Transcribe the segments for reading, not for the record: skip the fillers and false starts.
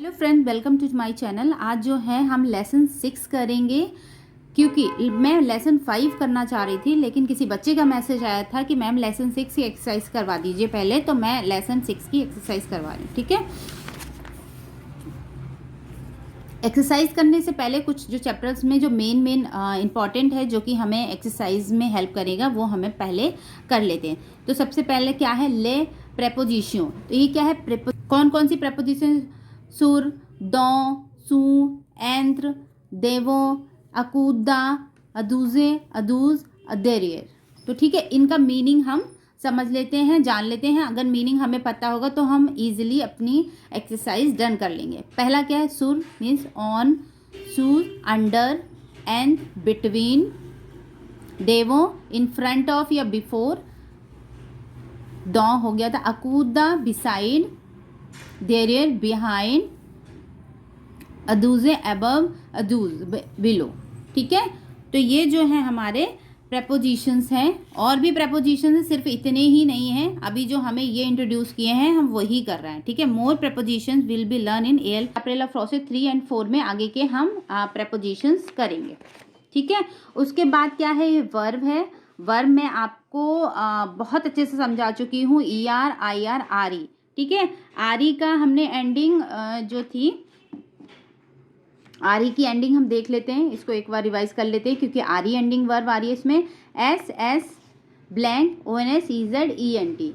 Hello friend, welcome to my channel. आज जो है हम लेसन 6 करेंगे, क्योंकि मैं लेसन 5 करना चाह रही थी, लेकिन किसी बच्चे का मैसेज आया था कि मैम लेसन 6 की एक्सरसाइज करवा दीजिए पहले, तो मैं लेसन 6 की एक्सरसाइज करवा रही हूँ। ठीक है, एक्सरसाइज करने से पहले कुछ जो चैप्टर्स में जो मेन इंपॉर्टेंट है, जो कि हमें एक्सरसाइज में हेल्प करेगा, वो हमें पहले कर लेते हैं। तो सबसे पहले क्या है, ले प्रेपोजिशन। तो ये क्या है, कौन कौन सी प्रेपोजिशन? सुर, दौ, सू, एंत्र, देवो, अकूदा, अदूजे, अदूज, अदेरियर। तो ठीक है, इनका मीनिंग हम समझ लेते हैं, जान लेते हैं। अगर मीनिंग हमें पता होगा तो हम इजीली अपनी एक्सरसाइज डन कर लेंगे। पहला क्या है, सुर मीन्स ऑन, सू अंडर, एंड बिटवीन, देवो इन फ्रंट ऑफ या बिफोर, दौ हो गया था, अकूदा बिसाइड, देरियर बिहाइंड, अदूजे अबव, अदूज बिलो। ठीक है, तो ये जो है हमारे प्रेपोजिशंस हैं। और भी प्रेपोजिशंस हैं, सिर्फ इतने ही नहीं हैं। अभी जो हमें ये इंट्रोड्यूस किए हैं हम वही कर रहे हैं। ठीक है, more prepositions will be learn in L April process 3 and 4 में आगे के हम प्रेपोजिशंस करेंगे। ठीक है, उसके बाद क्या है, ये वर्ब है। वर्ब में आपको बहुत अच्छे से समझा चुकी हूँ, ER IR RE। ठीक है, RE का हमने एंडिंग जो थी, आर ई की एंडिंग हम देख लेते हैं, इसको एक बार रिवाइज कर लेते हैं, क्योंकि आर ई एंडिंग वर्ब आ रही है इसमें, एस ब्लैंक ONSEZENT।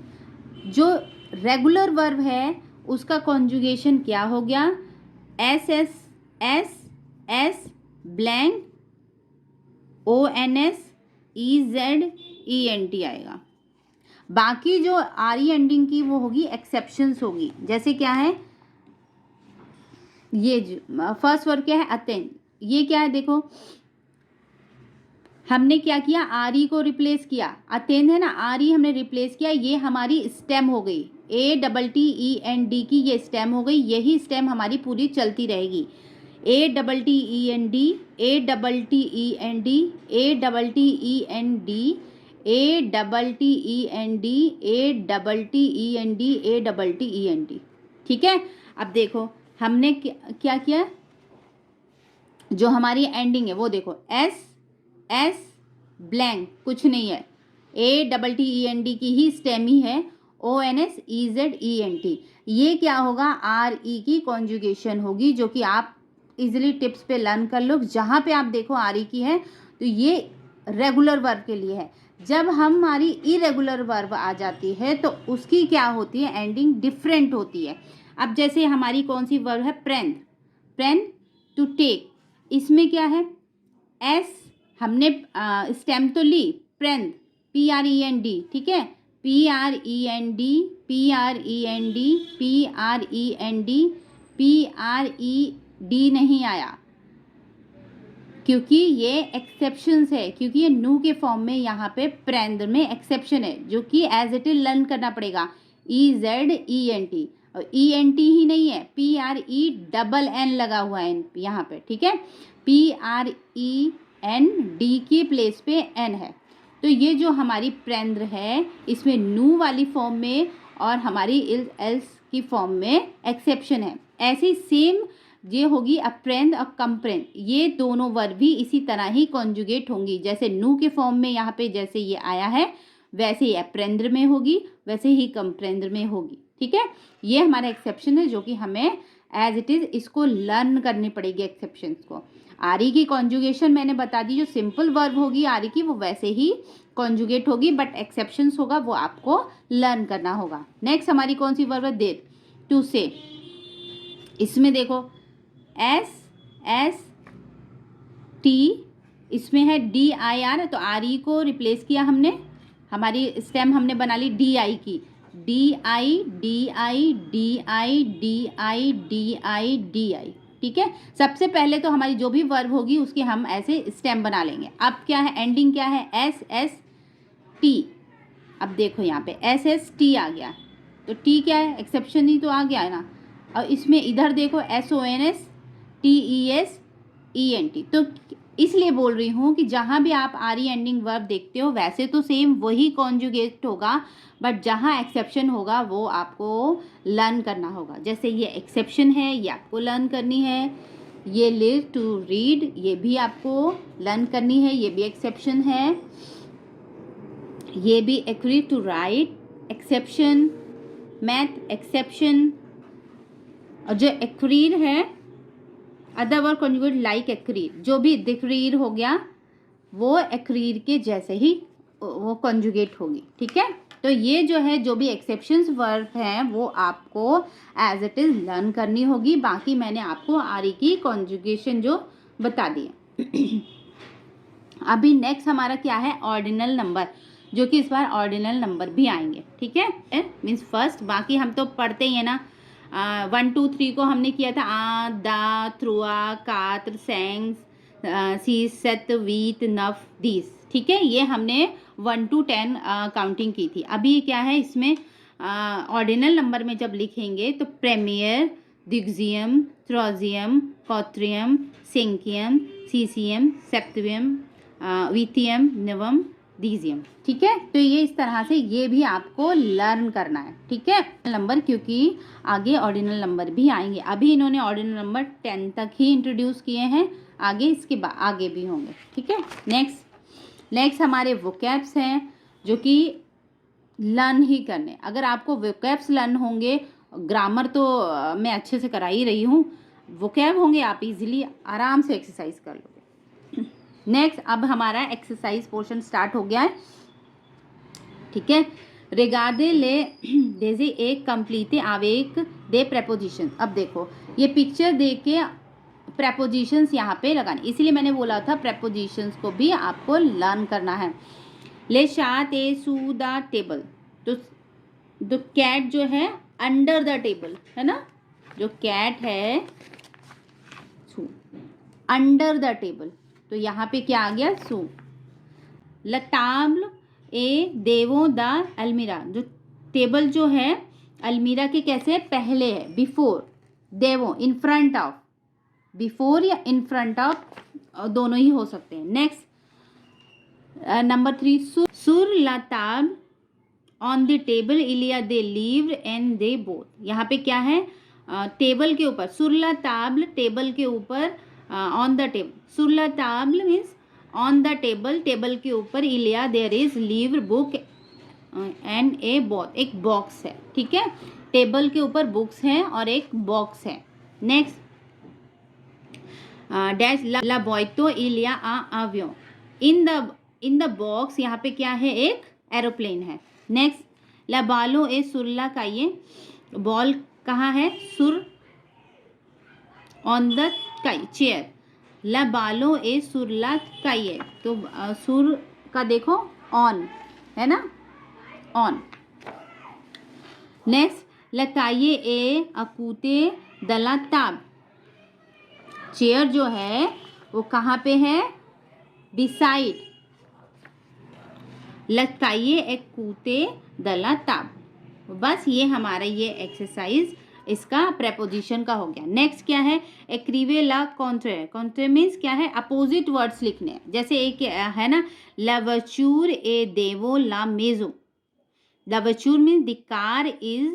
जो रेगुलर वर्ब है उसका कॉन्जुगेशन क्या हो गया, एस ब्लैंक ONSEZENT आएगा। बाकी जो आर ई एंडिंग की वो होगी एक्सेप्शंस होगी। जैसे क्या है, ये फर्स्ट वर्ड क्या है, अटेंड। ये क्या है, देखो हमने क्या किया, आर ई को रिप्लेस किया, अटेंड है ना, आर ई हमने रिप्लेस किया, ये हमारी स्टेम हो गई, ATTEND की ये स्टेम हो गई। यही स्टेम हमारी पूरी चलती रहेगी, ATTEND ATTEND ATTEND ATTEND। ठीक है, अब देखो हमने क्या किया, जो हमारी एंडिंग है वो देखो, एस ब्लैंक कुछ नहीं है, ATTEND की ही स्टेम ही है, ONSEZENT। ये क्या होगा, RE की कॉन्जुगेशन होगी, जो कि आप इजिली टिप्स पे लर्न कर लो। जहाँ पे आप देखो RE की है तो ये रेगुलर वर्ब के लिए है। जब हमारी इरेगुलर वर्ब आ जाती है तो उसकी क्या होती है, एंडिंग डिफरेंट होती है। अब जैसे हमारी कौन सी वर्ब है, प्रेंड टू टेक, इसमें क्या है, एस हमने स्टेम तो ली, प्रेंड PREND। ठीक है, PREND PRED नहीं आया, क्योंकि ये एक्सेप्शंस है, क्योंकि ये नू के फॉर्म में यहाँ पे प्रेंड में एक्सेप्शन है, जो कि एज इट इज लर्न करना पड़ेगा, EZENT। और ENT ही नहीं है, PRENN लगा हुआ है यहाँ पे। ठीक है, PREND की प्लेस पे N है। तो ये जो हमारी प्रेंद्र है, इसमें नू वाली फॉर्म में और हमारी एल्स की फॉर्म में एक्सेप्शन है। ऐसी सेम ये होगी अप्रेंद और कंप्रेंद, ये दोनों वर्ब भी इसी तरह ही कॉन्जुगेट होंगी। जैसे नू के फॉर्म में यहाँ पे जैसे ये आया है, वैसे ही अप्रेंद्र में होगी, वैसे ही कंप्रेंद्र में होगी। ठीक है, ये हमारा एक्सेप्शन है, जो कि हमें एज इट इज इसको लर्न करनी पड़ेगी एक्सेप्शंस को। आर ई की कॉन्जुगेशन मैंने बता दी, जो सिंपल वर्ब होगी आर ई की वो वैसे ही कॉन्जुगेट होगी, बट एक्सेप्शंस होगा वो आपको लर्न करना होगा। नेक्स्ट हमारी कौन सी वर्ब है, देर टू से। इसमें देखो SST, इसमें है DIR, तो RE को रिप्लेस किया हमने, हमारी स्टेम हमने बना ली DI की, DI। ठीक है, सबसे पहले तो हमारी जो भी वर्ब होगी उसकी हम ऐसे स्टेम बना लेंगे। अब क्या है, एंडिंग क्या है, SST। अब देखो यहाँ पे SST आ गया, तो T क्या है, एक्सेप्शन ही तो आ गया है ना। और इसमें इधर देखो SONSTESENT, तो इसलिए बोल रही हूँ कि जहाँ भी आप आर ई एंडिंग वर्ब देखते हो वैसे तो सेम वही कॉन्जुगेट होगा, बट जहाँ एक्सेप्शन होगा वो आपको लर्न करना होगा। जैसे ये एक्सेप्शन है, ये आपको लर्न करनी है। ये लिव टू रीड, ये भी आपको लर्न करनी है, ये भी एक्सेप्शन है। ये भी एग्री टू राइट, एक्सेप्शन। मैथ एक्सेप्शन। और जो एक्रीर है, अदर वर्ड कॉन्जुगेट लाइक एक्रीर, जो भी दिक्रीर हो गया वो एक्रीर के जैसे ही वो कॉन्जुगेट होगी, ठीक है। तो ये जो है, जो भी एक्सेप्शंस वर्ब हैं वो आपको एज इट इज़ लर्न करनी होगी। बाकी मैंने आपको आर ई की कॉन्जुगेशन जो बता दी है। अभी नेक्स्ट हमारा क्या है, ऑर्डिनल नंबर, जो कि इस बार ऑर्डिनल नंबर भी आएंगे, ठीक है। मीन्स फर्स्ट, बाकी हम तो पढ़ते ही है ना। 1 2 3 को हमने किया था आ, दा, थ्रुआ, कात्र, सेंग्स, सी, सत, वीत, नफ, दीस, ठीक है। ये हमने 1 to 10 काउंटिंग की थी। अभी क्या है इसमें, ऑर्डिनल नंबर में जब लिखेंगे तो प्रेमियर, दिग्जियम, थ्रोजियम, कॉत्रियम, सेंकियम, सीसियम, सेप्टियम, वीतियम, नवम, डीजियम, ठीक है। तो ये इस तरह से ये भी आपको लर्न करना है, ठीक है, नंबर, क्योंकि आगे ऑर्डिनल नंबर भी आएंगे। अभी इन्होंने ऑर्डिनल नंबर 10 तक ही इंट्रोड्यूस किए हैं, आगे इसके बाद आगे भी होंगे, ठीक है। नेक्स्ट हमारे वोकैब्स हैं, जो कि लर्न ही करने। अगर आपको वोकैब्स लर्न होंगे, ग्रामर तो मैं अच्छे से करा ही रही हूँ, वोकैब होंगे आप इजीली आराम से एक्सरसाइज कर लोगे। नेक्स्ट, अब हमारा एक्सरसाइज पोर्शन स्टार्ट हो गया है, ठीक है। रिगार्डे ले डेजे एक कंप्लीटे आवेक दे प्रेपोजिशन। अब देखो ये पिक्चर देख के प्रेपोजिशंस यहाँ पे लगाने, इसलिए मैंने बोला था प्रेपोजिशंस को भी आपको लर्न करना है। ले शात ए सू द टेबल, तो कैट जो है अंडर द टेबल है ना, जो कैट है अंडर द टेबल, तो यहाँ पे क्या आ गया, सू। लताब्ल ए देवो द अलमीरा, जो टेबल जो है अलमीरा के कैसे पहले है, बिफोर, देवो इन फ्रंट ऑफ, बिफोर या इन फ्रंट ऑफ दोनों ही हो सकते हैं। नेक्स्ट नंबर 3, सुर लताब्ल ऑन द टेबल इलिया दे लीव एंड दे बोथ। यहाँ पे क्या है, टेबल के ऊपर, सुरला ताब्ल टेबल के ऊपर, ऑन द टेबल, सुरला ताब्ल means on the table, table के ऊपर, इलिया देयर इज लीव बुक एंड ए बोथ, एक बॉक्स है, ठीक है। टेबल के ऊपर बुक्स हैं और एक बॉक्स है। नेक्स्ट डैश ला बॉयतो इलिया आ आव्यो, इन द बॉक्स, यहाँ पे क्या है, एक एरोप्लेन है। नेक्स्ट ला बालो ए सुरला का, ये बॉल कहाँ है, सुर ऑन द काई चेयर, ला बालो ए सुरला काइए, तो सुर का देखो ऑन है ना, ऑन। नेक्स्ट लकाइए ए अकूते दला ताब, चेयर जो है वो कहाँ पे है, बिसाइड, लटकाइए एक कूते दला ताब। बस ये हमारा ये एक्सरसाइज इसका प्रेपोजिशन का हो गया। नेक्स्ट क्या है, एक्रीवे ला कॉन्ट्रे, कॉन्ट्रे मीन्स क्या है, अपोजिट वर्ड्स लिखने, जैसे एक है ना, लवचूर ए देवो ला मेजो, लवचूर means the car is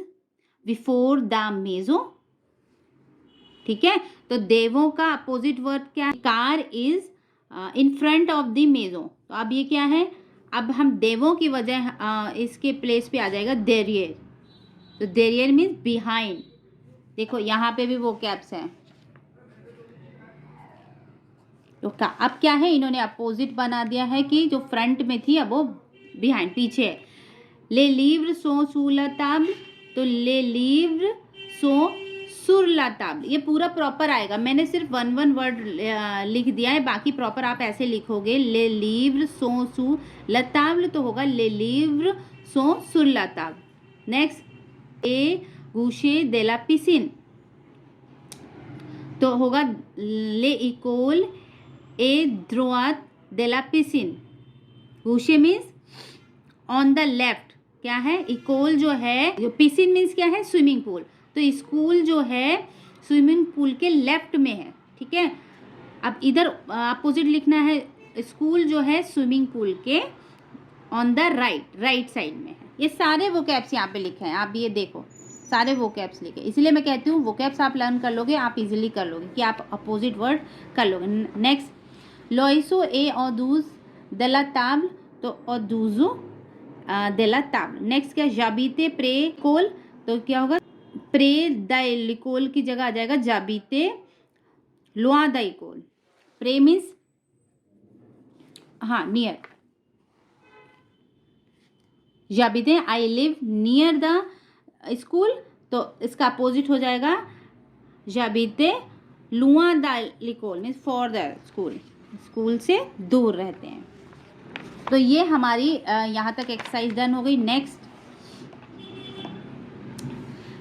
before the मेजो, ठीक है। तो देवों का अपोजिट वर्ड क्या है, car is in front of the मेजो, तो अब ये क्या है, अब हम देवों की वजह इसके प्लेस पे आ जाएगा देरियर, तो देरियर मीन्स बिहाइंड। देखो यहाँ पे भी वो कैप्स हैं, तो अब क्या है, इन्होंने अपोजिट बना दिया है कि जो फ्रंट में थी अब वो बिहाइंड, पीछे है। ले लीव्र सो सुलताब, तो ले लीव्र सो सुरलाताब, ये पूरा प्रॉपर आएगा। मैंने सिर्फ 1 वर्ड लिख दिया है, बाकी प्रॉपर आप ऐसे लिखोगे, ले लीव्र सो सु लताब, तो होगा ले लीव्र सो सुरलाताब। नेक्स्ट ए गुशे देला पिसिन, तो होगा ले इकोल ए द्रोआत देला पिसिन, गुशे मीन्स ऑन द लेफ्ट, क्या है, इकोल जो है, जो पिसिन मीन्स क्या है, स्विमिंग पूल, तो स्कूल जो है स्विमिंग पूल के लेफ्ट में है, ठीक है। अब इधर अपोजिट लिखना है, स्कूल जो है स्विमिंग पूल के ऑन द राइट साइड में है। ये सारे वोकैब्स यहाँ पे लिखे हैं, आप ये देखो सारे वोकैब्स लिखे, इसलिए मैं कहती हूँ वोकैब्स आप लर्न कर लोगे, आप इजीली कर लोगे कि आप अपोजिट वर्ड कर लोगे। नेक्स्ट, लोइसो ए ऑदूज दला ताब्ल, तो ऑदूजो दला ताब्ल। नेक्स्ट क्या, जाबीते प्रे कोल, तो क्या होगा, प्रे दाइलिकोल की जगह आ जाएगा जाबीते लुआ दाइकोल। प्रे मीन्स हाँ नियर, जाबीते I live near the school, तो इसका अपोजिट हो जाएगा जाबीते लुआ दालिकोल means for the school, school से दूर रहते हैं। तो ये हमारी यहाँ तक एक्सरसाइज डन हो गई। नेक्स्ट,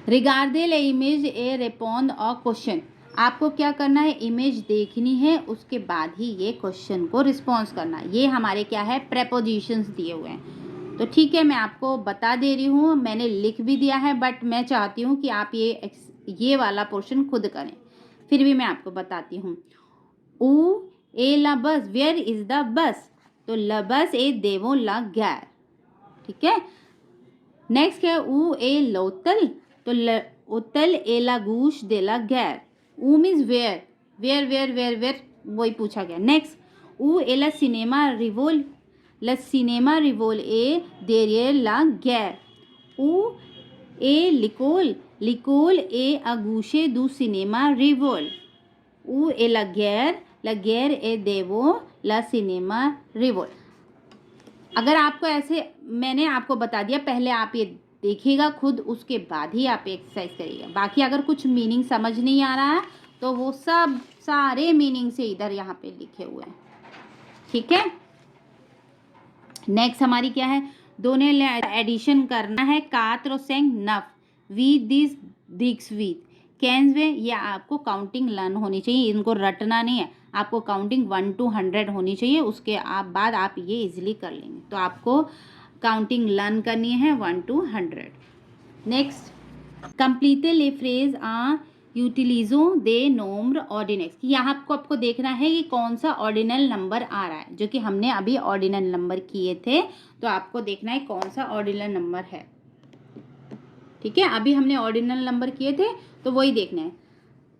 रिगार्डे ले इमेज ए रेपोंड और क्वेश्चन, आपको क्या करना है, इमेज देखनी है, उसके बाद ही ये क्वेश्चन को रिस्पॉन्स करना है। ये हमारे क्या है, प्रेपोजिशंस दिए हुए हैं। तो ठीक है, मैं आपको बता दे रही हूँ, मैंने लिख भी दिया है, बट मैं चाहती हूँ कि आप ये वाला पोर्शन खुद करें, फिर भी मैं आपको बताती हूँ। ऊ ए ला बस, वेयर इज द बस, तो ल बस ए देवो ला गैर, ठीक है। नेक्स्ट क्या है, ऊ ए लोतल, तो उतल ए ला गूश दे ला गैर, ऊ means where, where where where where वही पूछा गया। नेक्स्ट, ऊ ए ला सिनेमा रिवोल, la cinema rivol e derrière la guerre, ou e l'école est à gauche du cinéma rivol, ou est la guerre est devant la cinéma rivol। अगर आपको ऐसे, मैंने आपको बता दिया, पहले आप ये देखिएगा खुद, उसके बाद ही आप एक्सरसाइज करिएगा। बाकी अगर कुछ मीनिंग समझ नहीं आ रहा है तो वो सब सारे मीनिंग से इधर यहाँ पे लिखे हुए हैं, ठीक है। नेक्स्ट हमारी क्या है, दोनों एडिशन करना है, कात्र और सेंग नफ वीत दिस दिक्स वीत कैंस वे, ये आपको काउंटिंग लर्न होनी चाहिए, इनको रटना नहीं है, आपको काउंटिंग 1 to 100 होनी चाहिए, उसके बाद आप ये इजीली कर लेंगे। तो आपको काउंटिंग लर्न करनी है 1 to 100। नेक्स्ट, कंप्लीटे ले फ्रेज आ यूटिलिजो दे नोम्र ऑर्डिनेक्स, कि यहाँ आपको देखना है कि कौन सा ऑर्डिनल नंबर आ रहा है, जो कि हमने अभी ऑर्डिनल नंबर किए थे, तो आपको देखना है कौन सा ऑर्डिनल नंबर है, ठीक है। अभी हमने ऑर्डिनल नंबर किए थे तो वही देखना है।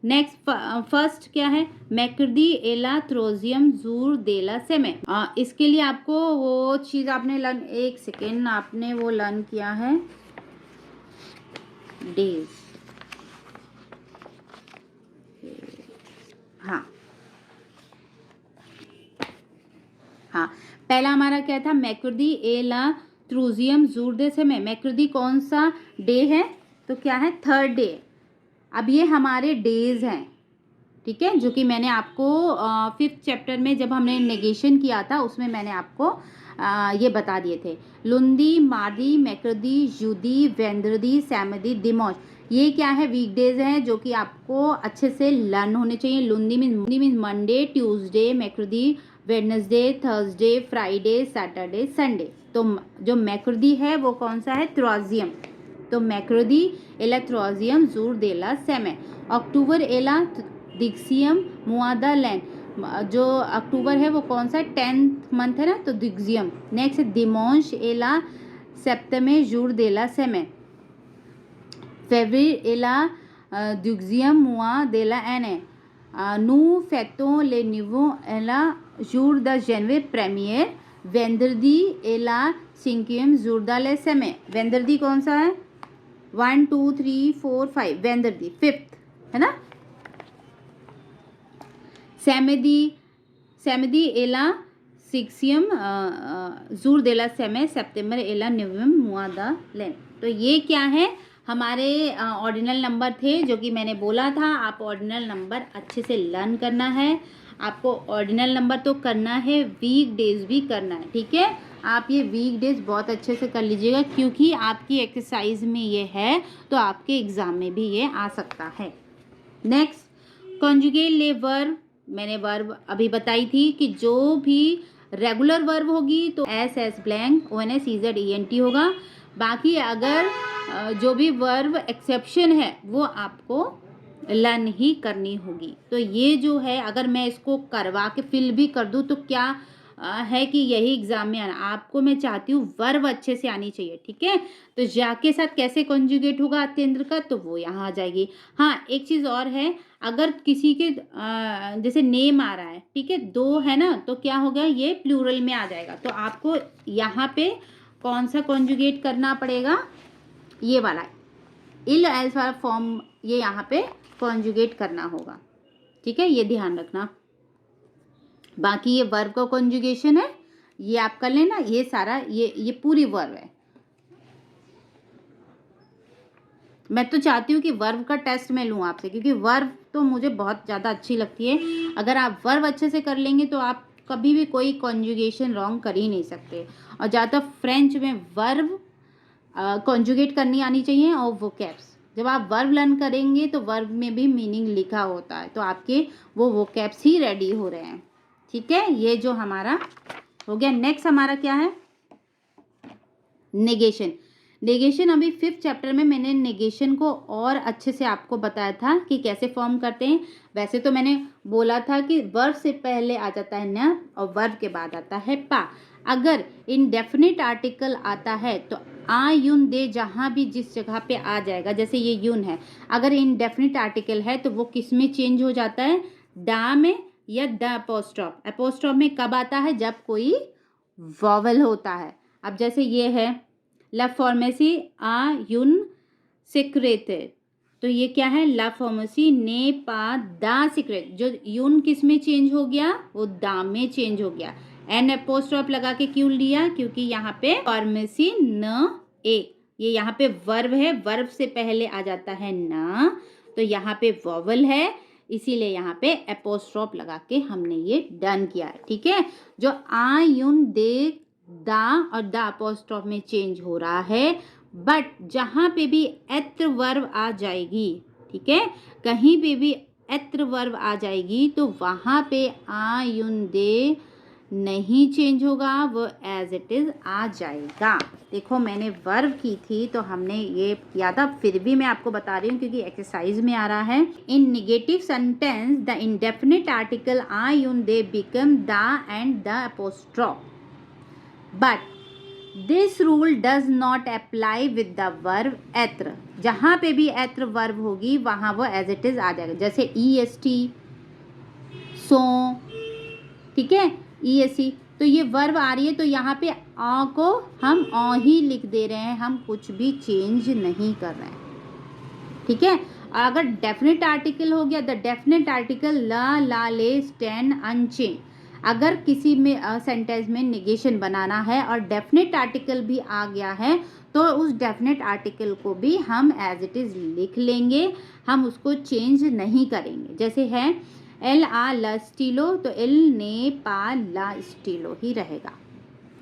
नेक्स्ट, फर्स्ट क्या है, मैक्रदी एला थ्रोजियम जूर देला सेमे, इसके लिए आपको वो चीज़ आपने लर्न, एक सेकेंड, आपने वो लर्न किया है डेज, हाँ पहला हमारा क्या था, मैक्रदी ए ला थ्रोजियम जूर दे सेमे, मैक्रदी कौन सा डे है, तो क्या है, थर्ड डे। अब ये हमारे डेज हैं, ठीक है, जो कि मैंने आपको 5th चैप्टर में जब हमने नेगेशन किया था उसमें मैंने आपको ये बता दिए थे। लुंदी, मार्दी, मैक्रदी, जुदी, वेंद्रदी, सैमदी, दिमोश, ये क्या है, वीकडेज हैं जो कि आपको अच्छे से लर्न होने चाहिए। लुंदी मीन्स मंडे, ट्यूसडे, मैक्रदी Wednesday, Thursday, Friday, Saturday, Sunday. तो जो मैक्रदी है वो कौन सा है, थ्रोजियम, तो मैक्रदी एला थ्रोजियम जूर देला सेमे। अक्टूबर एला दिक्सियम मुआदा लैंड, जो अक्टूबर है वो कौन सा, 10th मंथ है ना, तो दिग्जियम। नेक्स्ट, दिमोश एला सेप्तमे जूर देला सेमे, फेब्रिल एला दिग्जियम मुआ देला एने, नू फेतो ले निवो एला जूर द जनवे प्रेमियर, वेंदरदी एला सिंकियम जूर द ले सेमे। वेंदरदी कौन सा है, 1 2 3 4 5, वेंदरदी 5th है ना। सैमदी एला सिक्सियम जूर देला सेमे, सितंबर एला नवम्बर मुआदा लेन। तो ये क्या है, हमारे ऑर्डिनल नंबर थे, जो कि मैंने बोला था आप ऑर्डिनल नंबर अच्छे से लर्न करना है। आपको ऑर्डिनल नंबर तो करना है, वीक डेज भी करना है, ठीक है। आप ये वीक डेज बहुत अच्छे से कर लीजिएगा, क्योंकि आपकी एक्सरसाइज में ये है तो आपके एग्ज़ाम में भी ये आ सकता है। नेक्स्ट, कॉन्जुगेट ले वर्ब, मैंने वर्ब अभी बताई थी कि जो भी रेगुलर वर्ब होगी तो एस ब्लैंक ONS EZENT होगा। बाकी अगर जो भी वर्ब एक्सेप्शन है वो आपको लर्न ही करनी होगी। तो ये जो है अगर मैं इसको करवा के फिल भी कर दूँ तो क्या है कि यही एग्जाम में आना। आपको मैं चाहती हूँ वर्ब अच्छे से आनी चाहिए, ठीक है। तो जा के साथ कैसे कॉन्जुगेट होगा अत्यंत का, तो वो यहाँ आ जाएगी। हाँ, एक चीज़ और है, अगर किसी के जैसे नेम आ रहा है, ठीक है, दो है ना, तो क्या होगा, ये प्लूरल में आ जाएगा। तो आपको यहाँ पे कौन सा कॉन्जुगेट करना पड़ेगा, ये वाला इल एल्स वाला फॉर्म, ये यहाँ पे कॉन्जुगेट करना होगा, ठीक है, ये ध्यान रखना। बाकी ये वर्ब का कॉन्जुगेशन है, ये आप कर लेना। ये सारा ये पूरी वर्ब है। मैं तो चाहती हूँ कि वर्ब का टेस्ट मैं लूँ आपसे, क्योंकि वर्ब तो मुझे बहुत ज़्यादा अच्छी लगती है। अगर आप वर्ब अच्छे से कर लेंगे तो आप कभी भी कोई कॉन्जुगेशन रॉन्ग कर ही नहीं सकते। और ज़्यादातर फ्रेंच में वर्ब कॉन्जुगेट करनी आनी चाहिए, और वोकैब्स जब आप वर्ब लर्न करेंगे तो वर्ब में भी मीनिंग लिखा होता है, तो आपके वो वोकैब्स ही रेडी हो रहे हैं, ठीक है। ये जो हमारा हो गया। नेक्स्ट हमारा क्या है, नेगेशन। नेगेशन अभी 5th चैप्टर में मैंने नेगेशन को और अच्छे से आपको बताया था कि कैसे फॉर्म करते हैं। वैसे तो मैंने बोला था कि वर्ब से पहले आ जाता है न, और वर्ब के बाद आता है पा। अगर इनडेफिनिट आर्टिकल आता है तो आ यून दे जहाँ भी जिस जगह पे आ जाएगा, जैसे ये यून है, अगर इनडेफिनिट आर्टिकल है तो वो किस में चेंज हो जाता है, डा में या द अपोस्ट्रॉफ। अपोस्ट्रॉफ में कब आता है, जब कोई वॉवल होता है। अब जैसे ये है ला फार्मेसी आ यून सिक्रेट, तो ये क्या है, ला फार्मेसी ने पा दा सिक्रेट। जो यून किस में चेंज हो गया, वो दा में चेंज हो गया। एन अपोस्ट्रॉफ लगा के क्यों लिया, क्योंकि यहाँ पे फार्मेसी न ए, ये यहाँ पे वर्ब है, वर्ब से पहले आ जाता है न, तो यहाँ पे वॉवल है, इसीलिए यहाँ पे अपोस्ट्रॉफ लगा के हमने ये डन किया है, ठीक है। जो आ यून दे दा और द अपोस्ट्रॉफ में चेंज हो रहा है, बट जहाँ पे भी एत्र वर्ब आ जाएगी, ठीक है, कहीं पे भी एत्र वर्ब आ जाएगी तो वहाँ पे आ यून दे नहीं चेंज होगा, वो एज इट इज आ जाएगा। देखो मैंने वर्ब की थी तो हमने ये किया था, फिर भी मैं आपको बता रही हूँ क्योंकि एक्सरसाइज में आ रहा है। In negative sentence the indefinite article आ यून दे बिकम द एंड द apostrophe, but this rule does not apply with the verb एत्र। जहाँ पे भी एत्र वर्ब होगी वहाँ वो एज इट इज आ जाएगा, जैसे EST, सो, ठीक है, ESC। तो ये वर्ब आ रही है तो यहाँ पे आ को हम आ ही लिख दे रहे हैं, हम कुछ भी चेंज नहीं कर रहे हैं, ठीक है। अगर डेफिनेट आर्टिकल हो गया, द डेफिनेट आर्टिकल ला ले स्टैंड अनचेंज। अगर किसी में सेंटेंस में निगेशन बनाना है और डेफिनेट आर्टिकल भी आ गया है तो उस डेफिनेट आर्टिकल को भी हम एज इट इज़ लिख लेंगे, हम उसको चेंज नहीं करेंगे। जैसे है एल आ ला स्टीलो, तो एल ने पा ला स्टीलो ही रहेगा,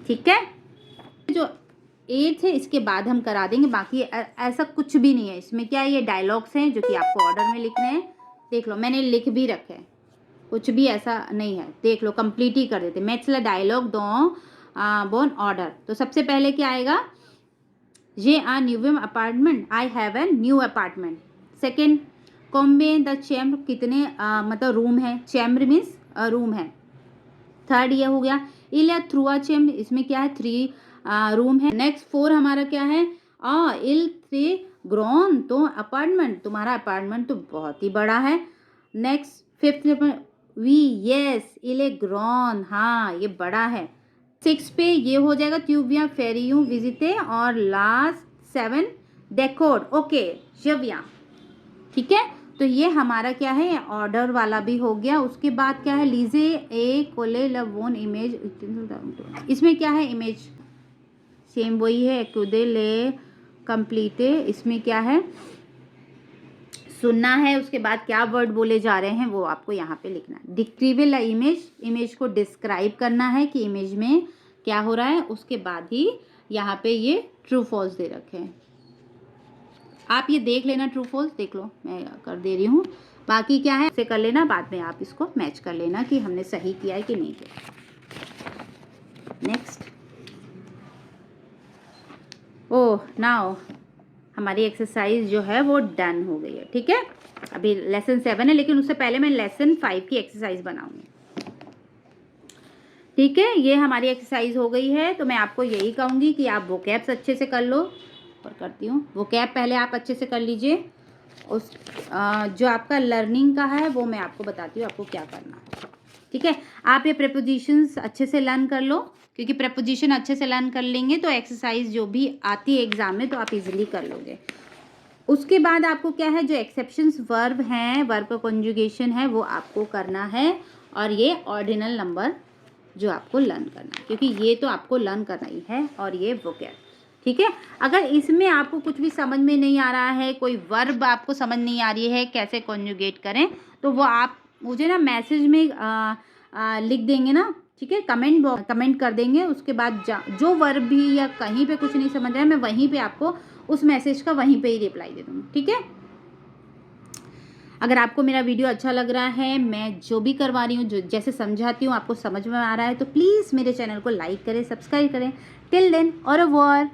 ठीक है। जो 8 है इसके बाद हम करा देंगे, बाकी ऐसा कुछ भी नहीं है इसमें। क्या ये डायलॉग्स हैं जो कि आपको ऑर्डर में लिखने हैं, देख लो मैंने लिख भी रखे हैं, कुछ भी ऐसा नहीं है, देख लो कंप्लीट ही कर देते। मैथ्स ला डायलॉग दो बोन ऑर्डर। तो सबसे पहले क्या आएगा, ये a new apartment, I have a new apartment. Second, कॉम्बे द चैम्बर, कितने मतलब रूम है, चैम्बर मीन्स रूम है। थर्ड ये हो गया, इल थ्रू अ चैम्बर, इसमें क्या है 3 रूम है। नेक्स्ट 4 हमारा क्या है, इल 3 ग्रॉन, तो अपार्टमेंट, तुम्हारा अपार्टमेंट तो बहुत ही बड़ा है। नेक्स्ट 5th वी यस इले ग्रॉन, हाँ ये बड़ा है। 6 पे ये हो जाएगा ट्यूबिया फेरियू विजिटे, और लास्ट 7 डेकोर, ओके जविया, ठीक है। तो ये हमारा क्या है, ऑर्डर वाला भी हो गया। उसके बाद क्या है, लीजे ए कोले लवोन इमेज, इसमें क्या है, इमेज सेम वही है, कुदे ले कंप्लीटे, इसमें क्या है, सुनना है, उसके बाद क्या वर्ड बोले जा रहे हैं वो आपको यहाँ पे लिखना है। डिस्क्रिबल इमेज, इमेज को डिस्क्राइब करना है कि इमेज में क्या हो रहा है, उसके बाद ही यहाँ पे ये ट्रू फॉल्स दे रखे हैं। आप ये देख लेना, ट्रू फॉल्स देख लो, मैं कर दे रही हूँ। बाकी क्या है, इसे कर लेना, बाद में आप इसको मैच कर लेना कि हमने सही किया है कि नहीं किया। नेक्स्ट, ओह नाउ हमारी एक्सरसाइज जो है वो डन हो गई है, ठीक है। अभी लेसन 7 है, लेकिन उससे पहले मैं लेसन 5 की एक्सरसाइज बनाऊंगी। ठीक है, ये हमारी एक्सरसाइज हो गई है। तो मैं आपको यही कहूँगी कि आप वोकैब्स अच्छे से कर लो, और करती हूँ। वोकैब पहले आप अच्छे से कर लीजिए। उस जो आपका लर्निंग का है वो मैं आपको बताती हूँ आपको क्या करना है। ठीक है, आप ये प्रेपोजिशंस अच्छे से लर्न कर लो, क्योंकि प्रेपोजिशन अच्छे से लर्न कर लेंगे तो एक्सरसाइज जो भी आती है एग्जाम में तो आप इजीली कर लोगे। उसके बाद आपको क्या है, जो एक्सेप्शंस वर्ब हैं, वर्ब का कॉन्जुगेशन है, वो आपको करना है, और ये ऑर्डिनल नंबर जो आपको लर्न करना है, क्योंकि ये तो आपको लर्न करना ही है, और ये वोकैब। ठीक है, अगर इसमें आपको कुछ भी समझ में नहीं आ रहा है, कोई वर्ब आपको समझ नहीं आ रही है कैसे कॉन्जुगेट करें, तो वो आप मुझे ना मैसेज में लिख देंगे ना। ठीक है, कमेंट कर देंगे। उसके बाद जो वर्ब भी या कहीं पे कुछ नहीं समझ रहा है, मैं वहीं पे आपको उस मैसेज का वहीं पे ही रिप्लाई दे दूँगी। ठीक है, अगर आपको मेरा वीडियो अच्छा लग रहा है, मैं जो भी करवा रही हूँ, जो जैसे समझाती हूँ आपको समझ में आ रहा है, तो प्लीज़ मेरे चैनल को लाइक करें, सब्सक्राइब करें। Till then, au revoir।